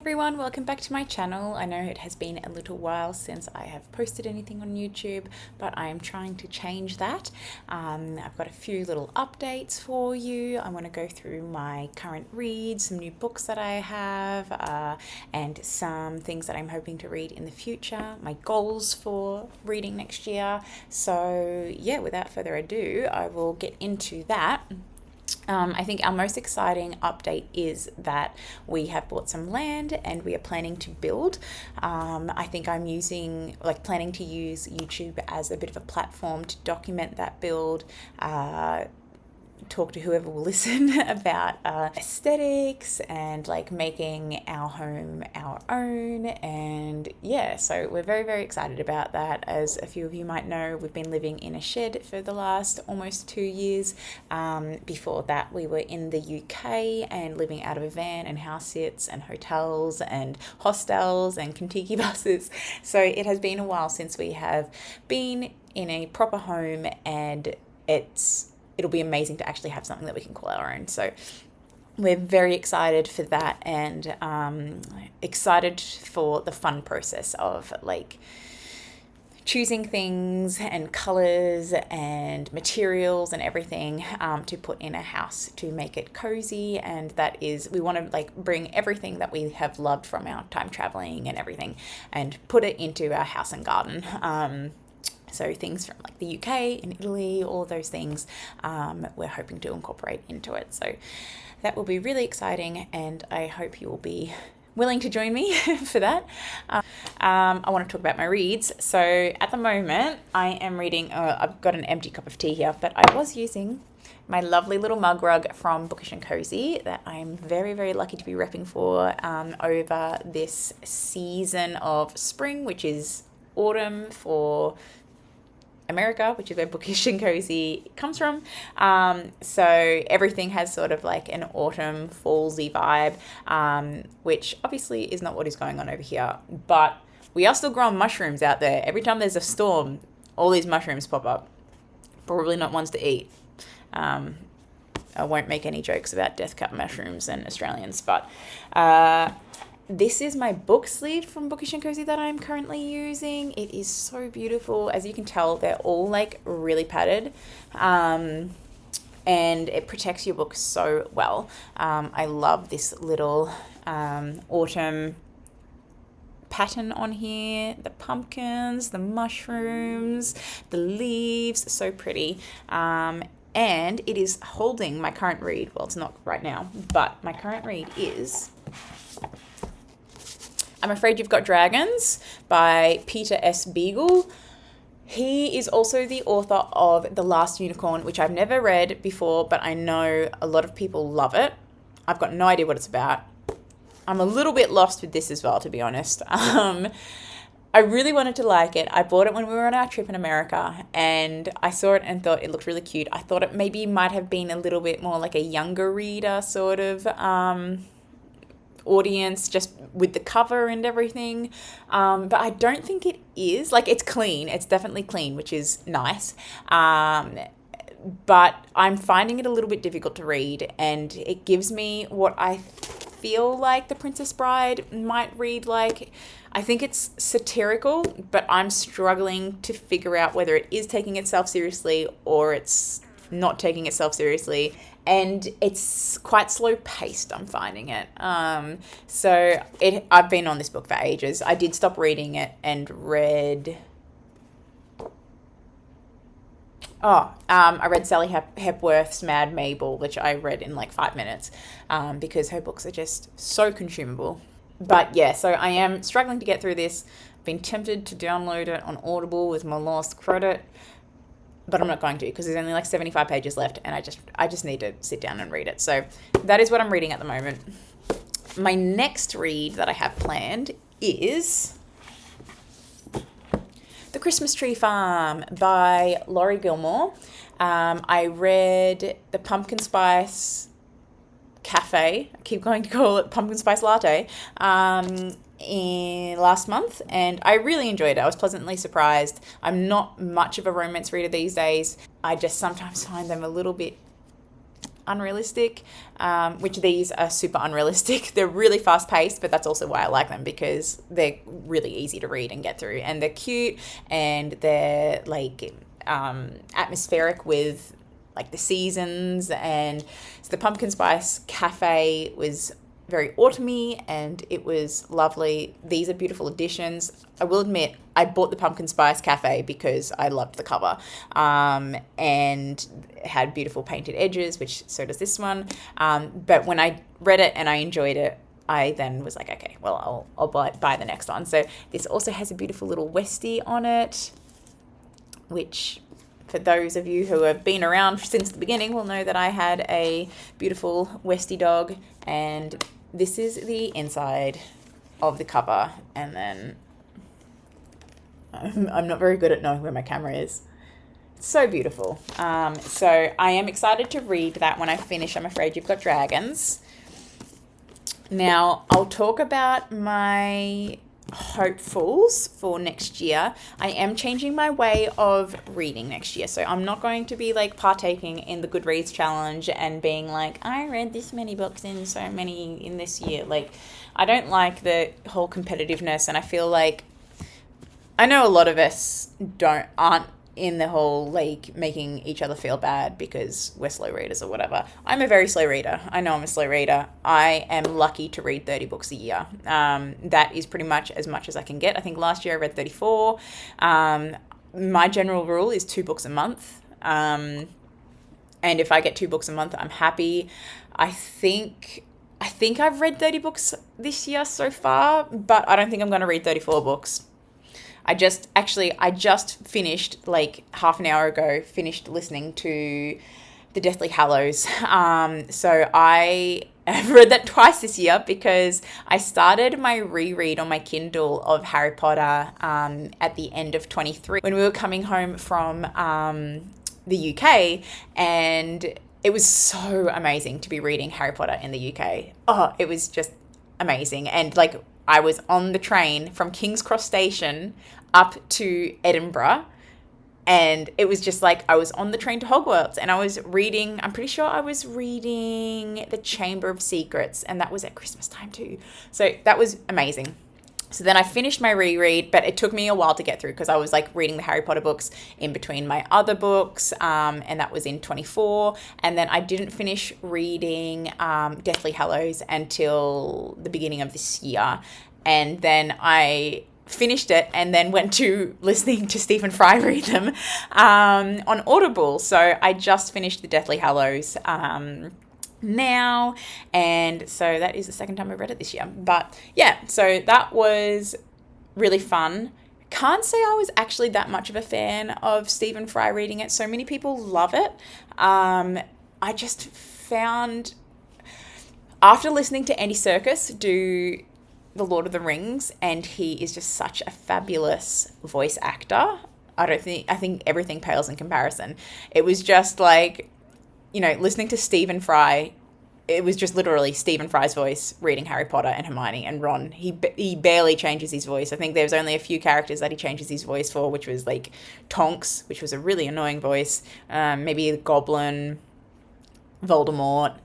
Everyone, welcome back to my channel. I know it has been a little while since I have posted anything on YouTube, but I am trying to change that. I've got a few little updates for you. I want to go through my current reads, some new books that I have, and some things that I'm hoping to read in the future, my goals for reading next year. So yeah, without further ado, I will get into that. I think our most exciting update is that we have bought some land and we are planning to build. I think I'm planning to use YouTube as a bit of a platform to document that build, talk to whoever will listen about aesthetics and like making our home our own. And yeah, so we're very, very excited about that. As a few of you might know, we've been living in a shed for the last almost 2 years. Before that, we were in the UK and living out of a van and house sits and hotels and hostels and Contiki buses. So it has been a while since we have been in a proper home, and it'll be amazing to actually have something that we can call our own. So we're very excited for that, and excited for the fun process of like choosing things and colors and materials and everything to put in a house to make it cozy. And that is, we want to like bring everything that we have loved from our time traveling and everything and put it into our house and garden. So things from like the UK and Italy, all of those things, we're hoping to incorporate into it. So that will be really exciting, and I hope you will be willing to join me for that. I want to talk about my reads. So at the moment, I am reading, I've got an empty cup of tea here, but I was using my lovely little mug rug from Bookish Cozy that I'm very, very lucky to be repping for over this season of spring, which is autumn for America, which is where Bookish and Cozy comes from. So everything has sort of like an autumn fallsy vibe, which obviously is not what is going on over here. But we are still growing mushrooms out there. Every time there's a storm, all these mushrooms pop up. Probably not ones to eat. I won't make any jokes about death cap mushrooms and Australians, but this is my book sleeve from Bookish and Cozy that I'm currently using. It is so beautiful. As you can tell, they're all like really padded, and it protects your book so well. I love this little autumn pattern on here. The pumpkins, the mushrooms, the leaves, so pretty. And it is holding my current read. Well, it's not right now, but my current read is I'm Afraid You've Got Dragons by Peter S. Beagle. He is also the author of The Last Unicorn, which I've never read before, but I know a lot of people love it. I've got no idea what it's about. I'm a little bit lost with this as well, to be honest. I really wanted to like it. I bought it when we were on our trip in America, and I saw it and thought it looked really cute. I thought it maybe might have been a little bit more like a younger reader sort of audience, just with the cover and everything, but I don't think it is. Like, it's clean, it's definitely clean, which is nice, but I'm finding it a little bit difficult to read, and it gives me what I feel like The Princess Bride might read like. I think it's satirical, but I'm struggling to figure out whether it is taking itself seriously or it's not taking itself seriously, and it's quite slow paced, I'm finding it. I've been on this book for ages. I did stop reading it and read I read Sally Hepworth's Mad Mabel, which I read in like 5 minutes, because her books are just so consumable. But yeah, so I am struggling to get through this. I've been tempted to download it on Audible with my last credit, but I'm not going to, because there's only like 75 pages left, and I just need to sit down and read it. So that is what I'm reading at the moment. My next read that I have planned is The Christmas Tree Farm by Laurie Gilmore. I read The Pumpkin Spice Cafe, I keep going to call it Pumpkin Spice Latte, in last month, and I really enjoyed it. I was pleasantly surprised. I'm not much of a romance reader these days. I just sometimes find them a little bit unrealistic, which these are super unrealistic. They're really fast paced, but that's also why I like them, because they're really easy to read and get through, and they're cute, and they're like atmospheric with like the seasons. And so the Pumpkin Spice Cafe was very autumny, and it was lovely. These are beautiful additions. I will admit, I bought the Pumpkin Spice Cafe because I loved the cover, and it had beautiful painted edges, which so does this one. But when I read it and I enjoyed it, I then was like, okay, well, I'll buy the next one. So this also has a beautiful little Westie on it, which, for those of you who have been around since the beginning, will know that I had a beautiful Westie dog. And this is the inside of the cover. And then I'm not very good at knowing where my camera is. It's so beautiful. So I am excited to read that when I finish I'm Afraid You've Got Dragons. Now, I'll talk about my hopefuls for next year. I am changing my way of reading next year. So I'm not going to be like partaking in the Goodreads challenge and being like, I read this many books in so many in this year. Like, I don't like the whole competitiveness, and I feel like I know a lot of us aren't in the whole like making each other feel bad because we're slow readers or whatever. I'm a very slow reader. I know I'm a slow reader. I am lucky to read 30 books a year. That is pretty much as I can get. I think last year I read 34. My general rule is 2 books a month. And if I get 2 books a month, I'm happy. I think I've read 30 books this year so far, but I don't think I'm going to read 34 books. I just finished, like half an hour ago, listening to The Deathly Hallows. So I have read that twice this year because I started my reread on my Kindle of Harry Potter at the end of 23 when we were coming home from the UK, and it was so amazing to be reading Harry Potter in the UK. Oh, it was just amazing. And like, I was on the train from King's Cross Station up to Edinburgh, and it was just like I was on the train to Hogwarts, and I'm pretty sure I was reading The Chamber of Secrets, and that was at Christmas time too. So that was amazing. So then I finished my reread, but it took me a while to get through because I was like reading the Harry Potter books in between my other books, and that was in 24. And then I didn't finish reading Deathly Hallows until the beginning of this year. And then I finished it and then went to listening to Stephen Fry read them on Audible. So I just finished the Deathly Hallows now, and so that is the second time I've read it this year. But yeah, so that was really fun. Can't say I was actually that much of a fan of Stephen Fry reading it. So many people love it. I just found, after listening to Andy Serkis do The Lord of the Rings, and he is just such a fabulous voice actor, I think everything pales in comparison. It was just like, listening to Stephen Fry, it was just literally Stephen Fry's voice reading Harry Potter and Hermione and Ron. He barely changes his voice. I think there's only a few characters that he changes his voice for, which was like Tonks, which was a really annoying voice, maybe the Goblin, Voldemort.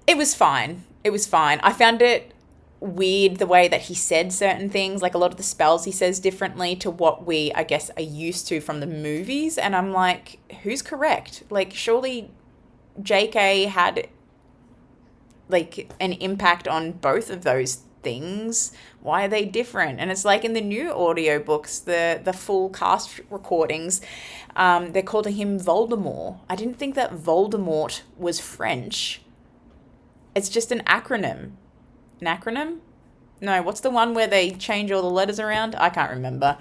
It was fine. I found it weird the way that he said certain things, like a lot of the spells he says differently to what we, I guess, are used to from the movies. And I'm like, who's correct? Like, surely JK had like an impact on both of those things. Why are they different? And it's like in the new audiobooks, the full cast recordings, they're calling him Voldemort. I didn't think that Voldemort was French. It's just an acronym. An acronym? No, what's the one where they change all the letters around? I can't remember.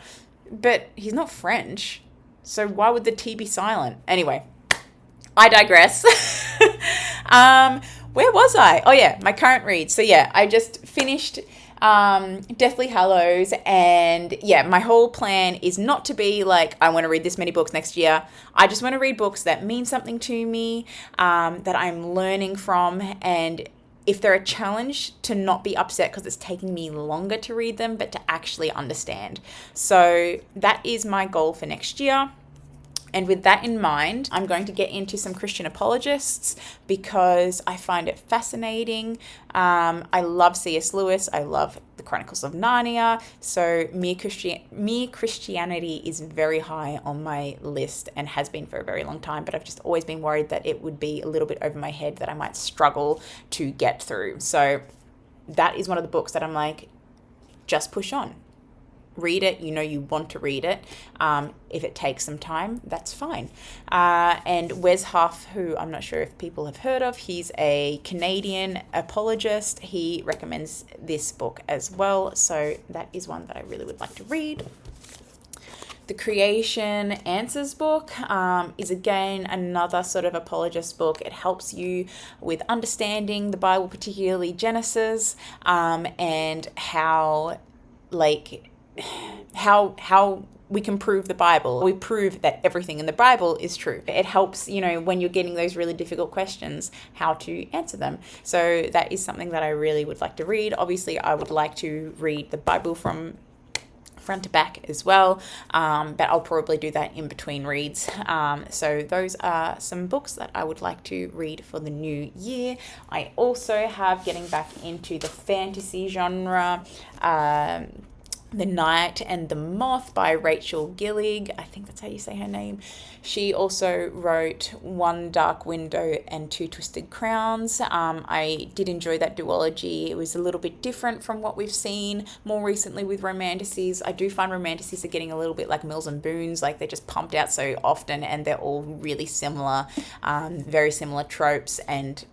But he's not French. So why would the T be silent? Anyway, I digress. Where was I? Oh yeah, my current read. So yeah, I just finished Deathly Hallows, and yeah, my whole plan is not to be like, I want to read this many books next year. I just want to read books that mean something to me, that I'm learning from, and if they're a challenge, to not be upset because it's taking me longer to read them, but to actually understand. So that is my goal for next year. And with that in mind, I'm going to get into some Christian apologists because I find it fascinating. I love C.S. Lewis. I love the Chronicles of Narnia. So mere Christianity is very high on my list and has been for a very long time. But I've just always been worried that it would be a little bit over my head, that I might struggle to get through. So that is one of the books that I'm like, just push on. Read it, you want to read it. If it takes some time, that's fine. And Wes Huff, who I'm not sure if people have heard of, he's a Canadian apologist. He recommends this book as well. So that is one that I really would like to read. The Creation Answers book is again another sort of apologist book. It helps you with understanding the Bible, particularly Genesis, and how we can prove the Bible. We prove that everything in the Bible is true. It helps, when you're getting those really difficult questions, how to answer them. So that is something that I really would like to read. Obviously, I would like to read the Bible from front to back as well, but I'll probably do that in between reads. So those are some books that I would like to read for the new year. I also have, getting back into the fantasy genre, The Night and the Moth by Rachel Gillig. I think that's how you say her name. She also wrote One Dark Window and Two Twisted Crowns. I did enjoy that duology. It was a little bit different from what we've seen more recently with romanticies. I do find romanticies are getting a little bit like Mills and Boons, like they're just pumped out so often and they're all really similar, very similar tropes. And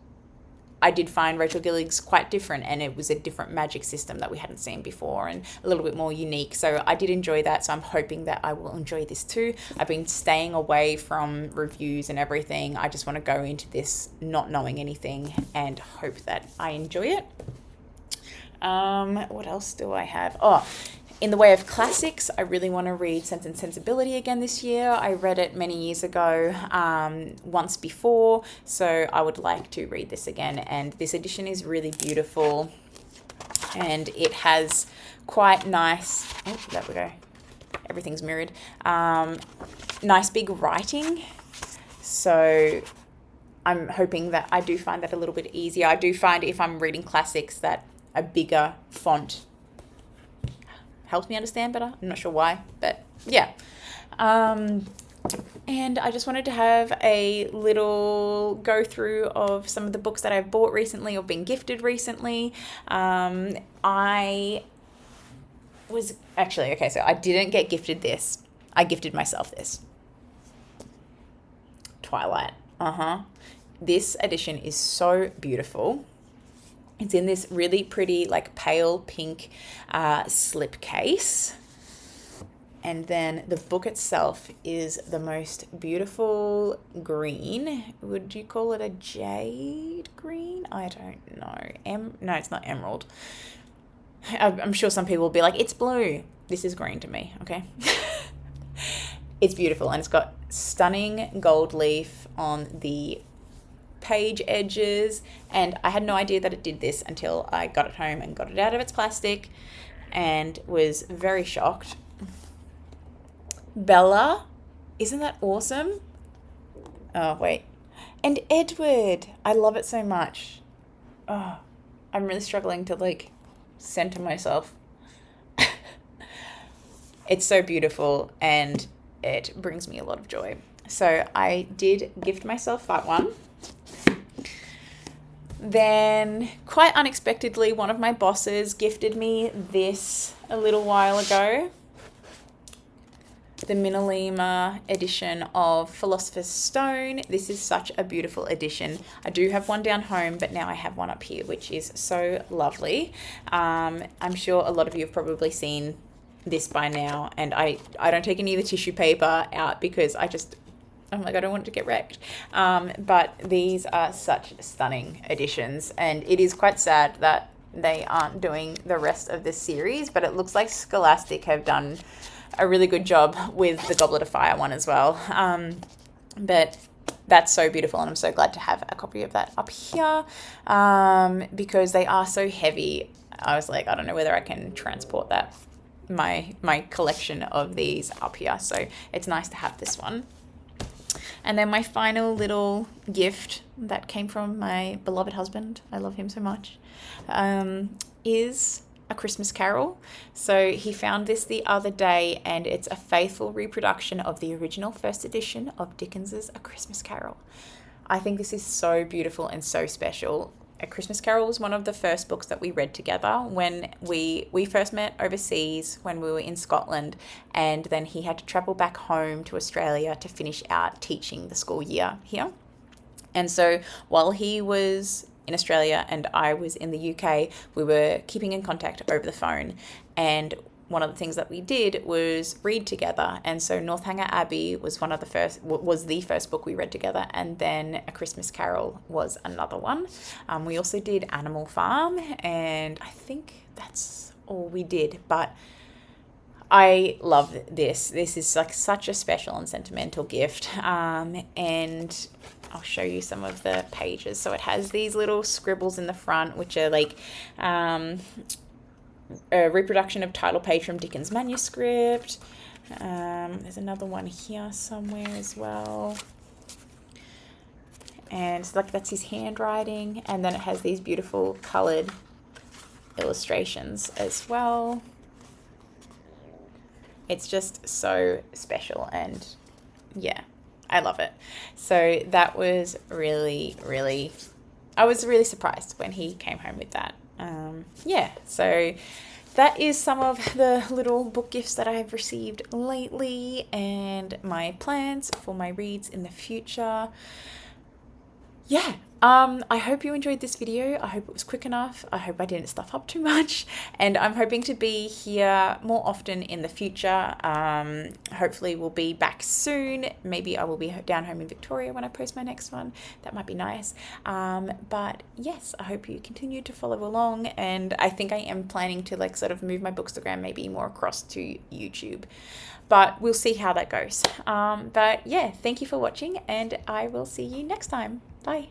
I did find Rachel Gillig's quite different, and it was a different magic system that we hadn't seen before and a little bit more unique. So I did enjoy that. So I'm hoping that I will enjoy this too. I've been staying away from reviews and everything. I just want to go into this not knowing anything and hope that I enjoy it. What else do I have? In the way of classics, I really want to read Sense and Sensibility again this year. I read it many years ago, once before, so I would like to read this again. And this edition is really beautiful, and it has quite nice, there we go, everything's mirrored, nice big writing. So I'm hoping that I do find that a little bit easier. I do find if I'm reading classics that a bigger font helps me understand better. I'm not sure why, but yeah. And I just wanted to have a little go through of some of the books that I've bought recently or been gifted recently. So I didn't get gifted this. I gifted myself this. Twilight. This edition is so beautiful. It's in this really pretty, like, pale pink slip case. And then the book itself is the most beautiful green. Would you call it a jade green? I don't know. No, it's not emerald. I'm sure some people will be like, it's blue. This is green to me, okay? It's beautiful, and it's got stunning gold leaf on the page edges, and I had no idea that it did this until I got it home and got it out of its plastic and was very shocked. Bella, isn't that awesome? Oh, wait. And Edward, I love it so much. Oh, I'm really struggling to center myself. It's so beautiful and it brings me a lot of joy. So I did gift myself that one. Then, quite unexpectedly, one of my bosses gifted me this a little while ago. The Minalima edition of Philosopher's Stone. This is such a beautiful edition. I do have one down home, but now I have one up here, which is so lovely. I'm sure a lot of you have probably seen this by now, and I don't take any of the tissue paper out because I'm like, I don't want it to get wrecked. But these are such stunning editions, and it is quite sad that they aren't doing the rest of this series, but it looks like Scholastic have done a really good job with the Goblet of Fire one as well. But that's so beautiful, and I'm so glad to have a copy of that up here because they are so heavy. I was like, I don't know whether I can transport my collection of these up here, so it's nice to have this one. And then my final little gift that came from my beloved husband, I love him so much, is a Christmas Carol. So he found this the other day, and it's a faithful reproduction of the original first edition of Dickens's A Christmas Carol. I think this is so beautiful and so special. A Christmas Carol was one of the first books that we read together when we first met overseas when we were in Scotland, and then he had to travel back home to Australia to finish out teaching the school year here. And so while he was in Australia and I was in the UK, we were keeping in contact over the phone. And one of the things that we did was read together. And so Northanger Abbey was the first book we read together, and then A Christmas Carol was another one. We also did Animal Farm, and I think that's all we did. But I love this. This is like such a special and sentimental gift. And I'll show you some of the pages. So it has these little scribbles in the front, which are like a reproduction of title page from Dickens' manuscript. There's another one here somewhere as well. And so that's his handwriting. And then it has these beautiful colored illustrations as well. It's just so special, and yeah, I love it. So that was really, I was really surprised when he came home with that. So that is some of the little book gifts that I've received lately and my plans for my reads in the future. I hope you enjoyed this video. I hope it was quick enough. I hope I didn't stuff up too much, and I'm hoping to be here more often in the future. Hopefully we'll be back soon. Maybe I will be down home in Victoria when I post my next one. That might be nice. But yes, I hope you continue to follow along, and I think I am planning to sort of move my Bookstagram maybe more across to YouTube. But we'll see how that goes. But yeah, thank you for watching, and I will see you next time. Bye.